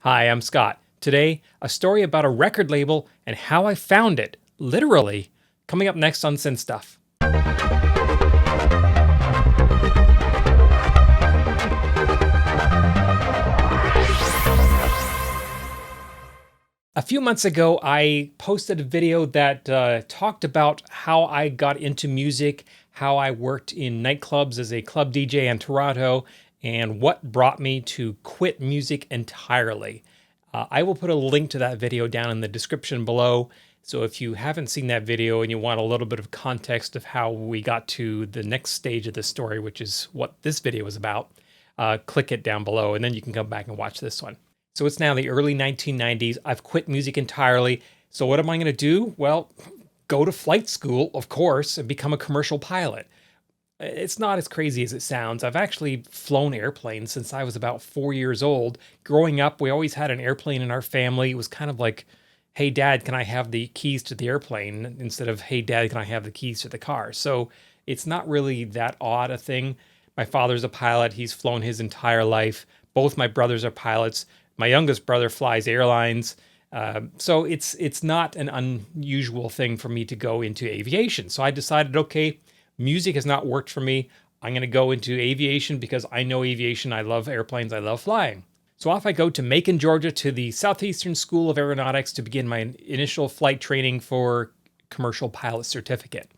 Hi, I'm Scott. Today, a story about a record label and how I found it, literally, coming up next on Sin Stuff. A few months ago, I posted a video that talked about how I got into music, how I worked in nightclubs as a club DJ in Toronto, and what brought me to quit music entirely. I will put a link to that video down in the description below. So if you haven't seen that video and you want a little bit of context of how we got to the next stage of the story, which is what this video is about, click it down below and then you can come back and watch this one. So it's now the early 1990s. I've quit music entirely. So what am I going to do? Well, go to flight school, of course, and become a commercial pilot. It's not as crazy as it sounds. I've actually flown airplanes since I was about 4 years old. Growing up, we always had an airplane in our family. It was kind of like, hey, Dad, can I have the keys to the airplane? Instead of, hey, Dad, can I have the keys to the car? So it's not really that odd a thing. My father's a pilot. He's flown his entire life. Both my brothers are pilots. My youngest brother flies airlines. So it's not an unusual thing for me to go into aviation. So I decided, okay, music has not worked for me. I'm going to go into aviation because I know aviation. I love airplanes. I love flying. So off I go to Macon, Georgia, to the Southeastern School of Aeronautics to begin my initial flight training for commercial pilot certificate.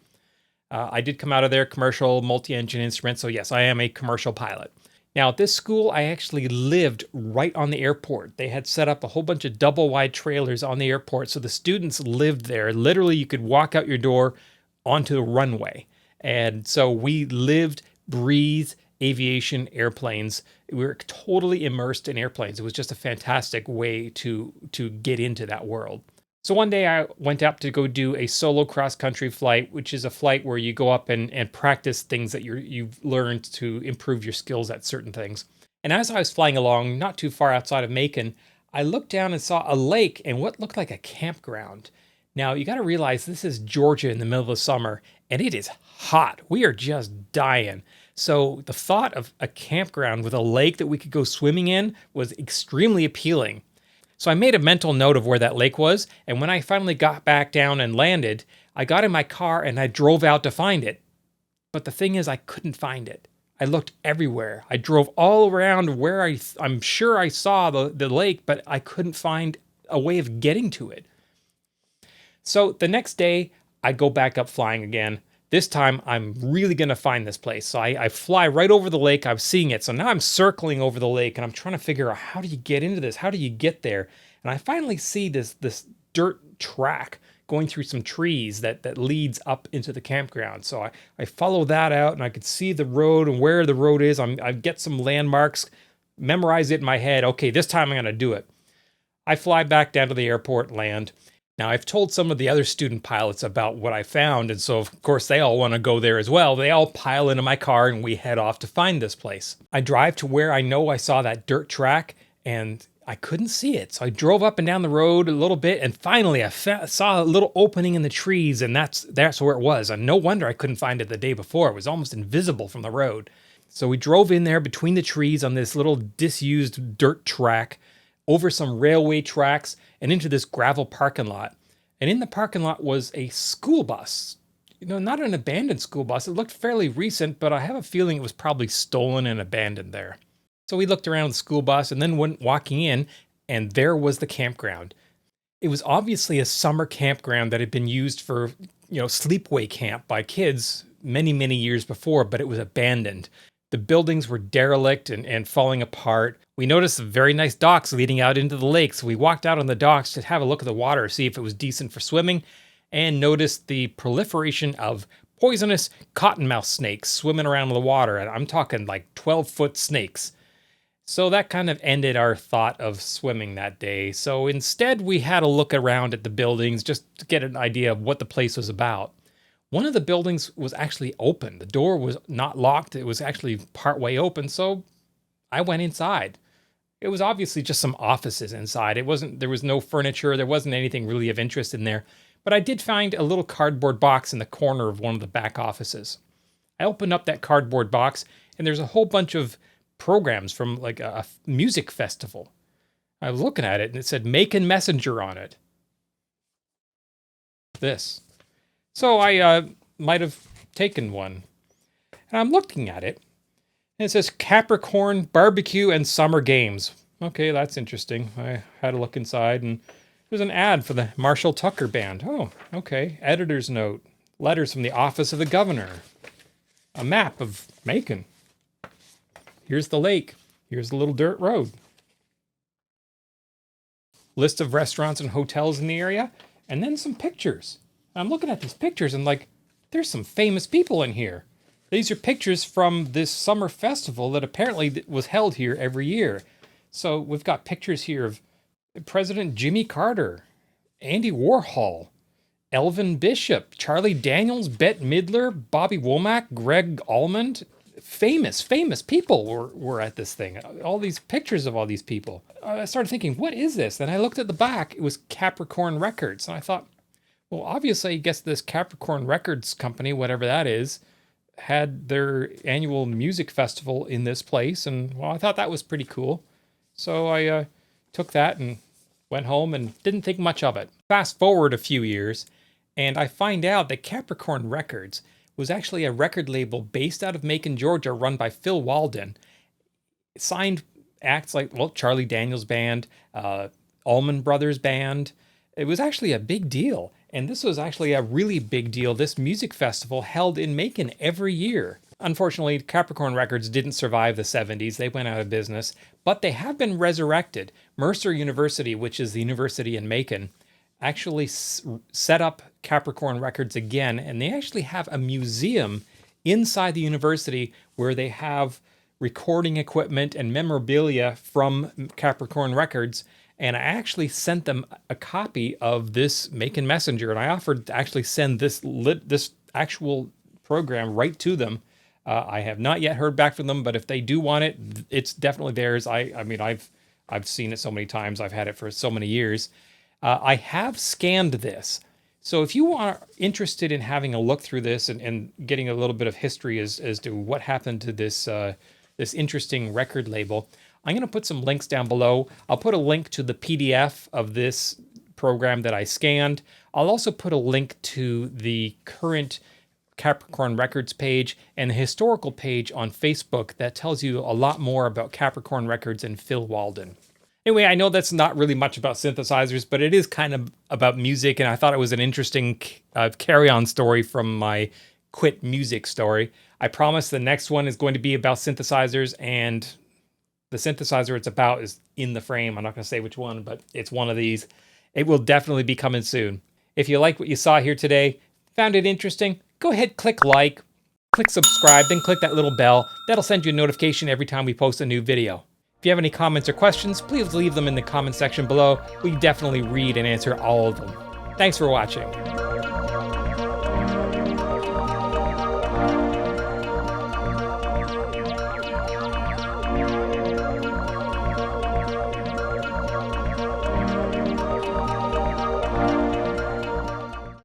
I did come out of there commercial multi-engine instrument. So yes, I am a commercial pilot. Now, at this school, I actually lived right on the airport. They had set up a whole bunch of double-wide trailers on the airport, so the students lived there. Literally, you could walk out your door onto the runway. And so we lived, breathed aviation, airplanes. We were totally immersed in airplanes. It was just a fantastic way to get into that world. So one day I went up to go do a solo cross-country flight, which is a flight where you go up and practice things that you've learned to improve your skills at certain things. And as I was flying along, not too far outside of Macon, I looked down and saw a lake and what looked like a campground. Now, you got to realize this is Georgia in the middle of the summer, and it is hot. We are just dying. So the thought of a campground with a lake that we could go swimming in was extremely appealing. So I made a mental note of where that lake was, and when I finally got back down and landed, I got in my car and I drove out to find it. But the thing is, I couldn't find it. I looked everywhere. I drove all around where I'm sure I saw the lake, but I couldn't find a way of getting to it. So the next day, I go back up flying again. This time, I'm really going to find this place. So I fly right over the lake. I'm seeing it. So now I'm circling over the lake, and I'm trying to figure out, how do you get into this? How do you get there? And I finally see this dirt track going through some trees that leads up into the campground. So I follow that out, and I could see the road and where the road is. I get some landmarks, memorize it in my head. Okay, this time I'm going to do it. I fly back down to the airport, land. Now, I've told some of the other student pilots about what I found, and so, of course, they all want to go there as well. They all pile into my car, and we head off to find this place. I drive to where I know I saw that dirt track, and I couldn't see it. So I drove up and down the road a little bit, and finally I saw a little opening in the trees, and that's where it was. And no wonder I couldn't find it the day before. It was almost invisible from the road. So we drove in there between the trees on this little disused dirt track, over some railway tracks, and into this gravel parking lot. And in the parking lot was a school bus. Not an abandoned school bus. It looked fairly recent, but I have a feeling it was probably stolen and abandoned there. So we looked around the school bus and then went walking in, and there was the campground. It was obviously a summer campground that had been used for, sleepaway camp by kids many, many years before, but it was abandoned. The buildings were derelict and falling apart. We noticed some very nice docks leading out into the lake, so we walked out on the docks to have a look at the water, see if it was decent for swimming, and noticed the proliferation of poisonous cottonmouth snakes swimming around in the water. And I'm talking like 12-foot snakes. So that kind of ended our thought of swimming that day. So instead, we had a look around at the buildings just to get an idea of what the place was about. One of the buildings was actually open. The door was not locked. It was actually partway open, so I went inside. It was obviously just some offices inside. There was no furniture. There wasn't anything really of interest in there. But I did find a little cardboard box in the corner of one of the back offices. I opened up that cardboard box, and there's a whole bunch of programs from like a music festival. I was looking at it and it said Macon Messenger on it. This. So I might have taken one. And I'm looking at it. And it says Capricorn Barbecue and Summer Games. Okay, that's interesting. I had a look inside and there's an ad for the Marshall Tucker Band. Oh, okay. Editor's note. Letters from the office of the governor. A map of Macon. Here's the lake. Here's the little dirt road. List of restaurants and hotels in the area. And then some pictures. I'm looking at these pictures and like, there's some famous people in here. These are pictures from this summer festival that apparently was held here every year. So we've got pictures here of President Jimmy Carter, Andy Warhol, Elvin Bishop, Charlie Daniels, Bette Midler, Bobby Womack, Greg Almond. Famous people were at this thing. All these pictures of all these people. I started thinking, what is this? Then I looked at the back. It was Capricorn Records. And I thought, well, obviously, I guess this Capricorn Records company, whatever that is, had their annual music festival in this place. And, well, I thought that was pretty cool. So I took that and went home and didn't think much of it. Fast forward a few years, and I find out that Capricorn Records was actually a record label based out of Macon, Georgia, run by Phil Walden. It signed acts like, well, Charlie Daniels Band, Allman Brothers Band. It was actually a big deal. And this was actually a really big deal. This music festival held in Macon every year. Unfortunately, Capricorn Records didn't survive the 70s. They went out of business, but they have been resurrected. Mercer University, which is the university in Macon, actually set up Capricorn Records again, and they actually have a museum inside the university where they have recording equipment and memorabilia from Capricorn Records. And I actually sent them a copy of this Macon Messenger, and I offered to actually send this actual program right to them. I have not yet heard back from them, but if they do want it, it's definitely theirs. I mean, I've seen it so many times. I've had it for so many years. I have scanned this. So if you are interested in having a look through this and getting a little bit of history as to what happened to this this interesting record label, I'm going to put some links down below. I'll put a link to the PDF of this program that I scanned. I'll also put a link to the current Capricorn Records page and the historical page on Facebook that tells you a lot more about Capricorn Records and Phil Walden. Anyway, I know that's not really much about synthesizers, but it is kind of about music, and I thought it was an interesting carry-on story from my quit music story. I promise the next one is going to be about synthesizers, and the synthesizer it's about is in the frame. I'm not going to say which one, but it's one of these. It will definitely be coming soon. If you like what you saw here today, found it interesting, go ahead, click like, click subscribe, then click that little bell. That'll send you a notification every time we post a new video. If you have any comments or questions, please leave them in the comment section below. We definitely read and answer all of them. Thanks for watching.